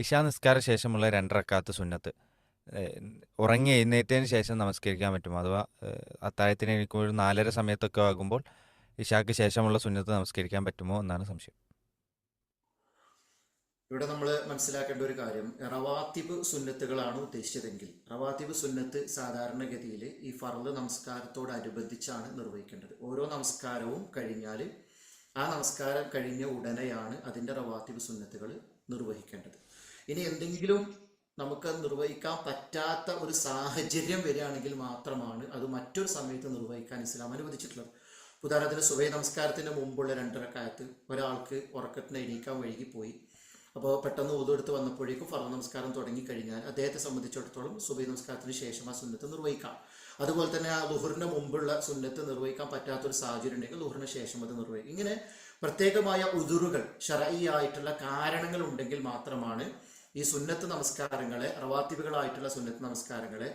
ഇശാ നിസ്കാര ശേഷമുള്ള 2 റക്അത്ത് സുന്നത്ത് ഏഹ്, ഉറങ്ങി എഴുന്നേറ്റതിന് ശേഷം നമസ്കരിക്കാൻ പറ്റുമോ? അഥവാ അത്താഴത്തിന് എണീക്കുമ്പോൾ ഒരു 4:30 സമയത്തൊക്കെ ആകുമ്പോൾ ഇശാക്ക് ശേഷമുള്ള സുന്നത്ത് നമസ്കരിക്കാൻ പറ്റുമോ എന്നാണ് സംശയം. ഇവിടെ നമ്മൾ മനസ്സിലാക്കേണ്ട ഒരു കാര്യം, റവാത്തിബ് സുന്നത്തുകളാണ് ഉദ്ദേശിച്ചതെങ്കിൽ റവാത്തിബ് സുന്നത്ത് സാധാരണഗതിയിൽ ഈ ഫർള് നമസ്കാരത്തോടനുബന്ധിച്ചാണ് നിർവഹിക്കേണ്ടത്. ഓരോ നമസ്കാരവും കഴിഞ്ഞാൽ ആ നമസ്കാരം കഴിഞ്ഞ ഉടനെയാണ് അതിൻ്റെ റവാത്തിബ് സുന്നത്തുകൾ നിർവഹിക്കേണ്ടത്. ഇനി എന്തെങ്കിലും നമുക്ക് നിർവഹിക്കാൻ പറ്റാത്ത ഒരു സാഹചര്യം വരികയാണെങ്കിൽ മാത്രമാണ് അത് മറ്റൊരു സമയത്ത് നിർവഹിക്കാൻ ഇസ്ലാം അനുവദിച്ചിട്ടുള്ളത്. ഉദാഹരണത്തിന് സുബഹി നമസ്കാരത്തിന് മുമ്പുള്ള 2 റക്അത്ത് ഒരാൾക്ക് ഉറക്കത്തിന് എണീക്കാൻ വൈകിപ്പോയി, അപ്പോൾ പെട്ടെന്ന് ഉദു എടുത്ത് വന്നപ്പോഴേക്കും ഫർദ് നമസ്കാരം തുടങ്ങിക്കഴിഞ്ഞാൽ അദ്ദേഹത്തെ സംബന്ധിച്ചിടത്തോളം സുബഹി നമസ്കാരത്തിന് ശേഷം ആ സുന്നത്ത് നിർവഹിക്കാം. അതുപോലെ തന്നെ ആ ലുഹറിന് മുമ്പുള്ള സുന്നത്ത് നിർവഹിക്കാൻ പറ്റാത്തൊരു സാഹചര്യം ഉണ്ടെങ്കിൽ ലുഹറിന് ശേഷം അത് നിർവഹിക്കും. ഇങ്ങനെ പ്രത്യേകമായ ഉദുറുകൾ ശർഈ ആയിട്ടുള്ള കാരണങ്ങൾ ഉണ്ടെങ്കിൽ മാത്രമാണ് ഈ സുന്നത്ത് നമസ്കാരങ്ങളെ, റവാത്തിബുകളായിട്ടുള്ള സുന്നത്ത് നമസ്കാരങ്ങളെ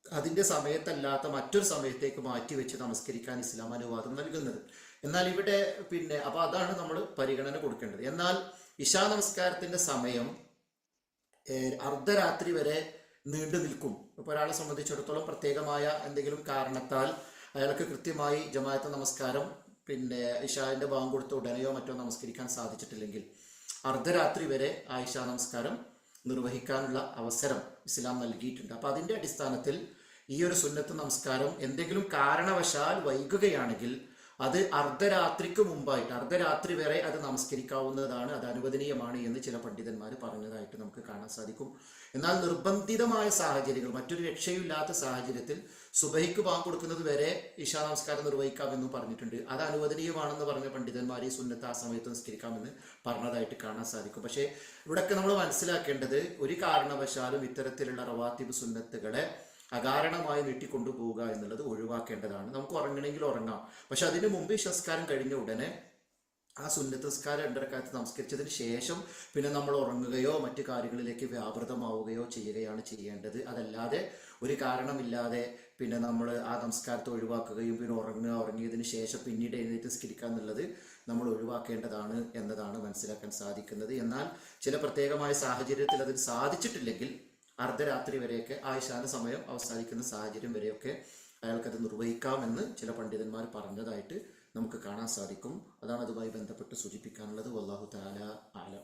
അതിൻ്റെ സമയത്തല്ലാത്ത മറ്റൊരു സമയത്തേക്ക് മാറ്റിവെച്ച് നമസ്കരിക്കാൻ ഇസ്ലാം അനുവാദം നൽകുന്നത്. എന്നാൽ ഇവിടെ അപ്പോൾ അതാണ് നമ്മൾ പരിഗണന കൊടുക്കേണ്ടത്. എന്നാൽ ഇശാ നമസ്കാരത്തിന്റെ സമയം അർദ്ധരാത്രി വരെ നീണ്ടു നിൽക്കും. ഇപ്പോൾ ഒരാളെ സംബന്ധിച്ചിടത്തോളം പ്രത്യേകമായ എന്തെങ്കിലും കാരണത്താൽ അയാൾക്ക് കൃത്യമായി ജമാഅത്ത് നമസ്കാരം ഇശാന്റെ ബാങ്ക് കൊടുത്ത ഉടനെയോ മറ്റോ നമസ്കരിക്കാൻ സാധിച്ചിട്ടില്ലെങ്കിൽ അർദ്ധരാത്രി വരെ ആ ഇശാ നമസ്കാരം നിർവഹിക്കാനുള്ള അവസരം ഇസ്ലാം നൽകിയിട്ടുണ്ട്. അപ്പോൾ അതിൻ്റെ അടിസ്ഥാനത്തിൽ ഈ ഒരു സുന്നത്ത് നമസ്കാരം എന്തെങ്കിലും കാരണവശാൽ വൈകുകയാണെങ്കിൽ അത് അർദ്ധരാത്രിക്ക് മുമ്പായിട്ട് അർദ്ധരാത്രി വരെ അത് നമസ്കരിക്കാവുന്നതാണ്, അത് അനുവദനീയമാണ് എന്ന് ചില പണ്ഡിതന്മാർ പറഞ്ഞതായിട്ട് നമുക്ക് കാണാൻ സാധിക്കും. എന്നാൽ നിർബന്ധിതമായ സാഹചര്യങ്ങൾ, മറ്റൊരു രക്ഷയില്ലാത്ത സാഹചര്യത്തിൽ സുബഹിക്ക് ബാങ്ക് കൊടുക്കുന്നത് വരെ ഇശാ നമസ്കാരം നിർവഹിക്കാമെന്നും പറഞ്ഞിട്ടുണ്ട്. അത് അനുവദനീയമാണെന്ന് പറഞ്ഞ പണ്ഡിതന്മാർ ഈ സുന്നത്ത് ആ സമയത്ത് നിസ്കരിക്കാമെന്ന് പറഞ്ഞതായിട്ട് കാണാൻ സാധിക്കും. പക്ഷേ ഇവിടെയൊക്കെ നമ്മൾ മനസ്സിലാക്കേണ്ടത്, ഒരു കാരണവശാലും ഇത്തരത്തിലുള്ള റവാത്തിബ് സുന്നത്തുകളെ അകാരണമായി നീട്ടിക്കൊണ്ടുപോവുക എന്നുള്ളത് ഒഴിവാക്കേണ്ടതാണ്. നമുക്ക് ഉറങ്ങണമെങ്കിൽ ഉറങ്ങാം, പക്ഷെ അതിനു മുമ്പ് ഇശാസ്കാരം കഴിഞ്ഞ ഉടനെ ആ സുന്നത്ത് നിസ്കാരം 2 റക്അത്ത് നമസ്കരിച്ചതിന് ശേഷം നമ്മൾ ഉറങ്ങുകയോ മറ്റു കാര്യങ്ങളിലേക്ക് വ്യാപൃതമാവുകയോ ചെയ്യുകയാണ് ചെയ്യേണ്ടത്. അതല്ലാതെ ഒരു കാരണമില്ലാതെ നമ്മൾ ആ നമസ്കാരത്തെ ഒഴിവാക്കുകയും ഉറങ്ങിയതിന് ശേഷം പിന്നീട് എഴുന്നേറ്റ് നിസ്കരിക്കുക എന്നുള്ളത് നമ്മൾ ഒഴിവാക്കേണ്ടതാണ് എന്നതാണ് മനസ്സിലാക്കാൻ സാധിക്കുന്നത്. എന്നാൽ ചില പ്രത്യേകമായ സാഹചര്യത്തിൽ അതിന് സാധിച്ചിട്ടില്ലെങ്കിൽ അർദ്ധരാത്രി വരെയൊക്കെ ആ ഇശാന്റെ സമയം അവസാനിക്കുന്ന സാഹചര്യം വരെയൊക്കെ അയാൾക്കത് നിർവഹിക്കാമെന്ന് ചില പണ്ഡിതന്മാർ പറഞ്ഞതായിട്ട് നമുക്ക് കാണാൻ സാധിക്കും. അതാണ് അതുമായി ബന്ധപ്പെട്ട് സൂചിപ്പിക്കാനുള്ളത്. വല്ലാഹു തആല അഅലം.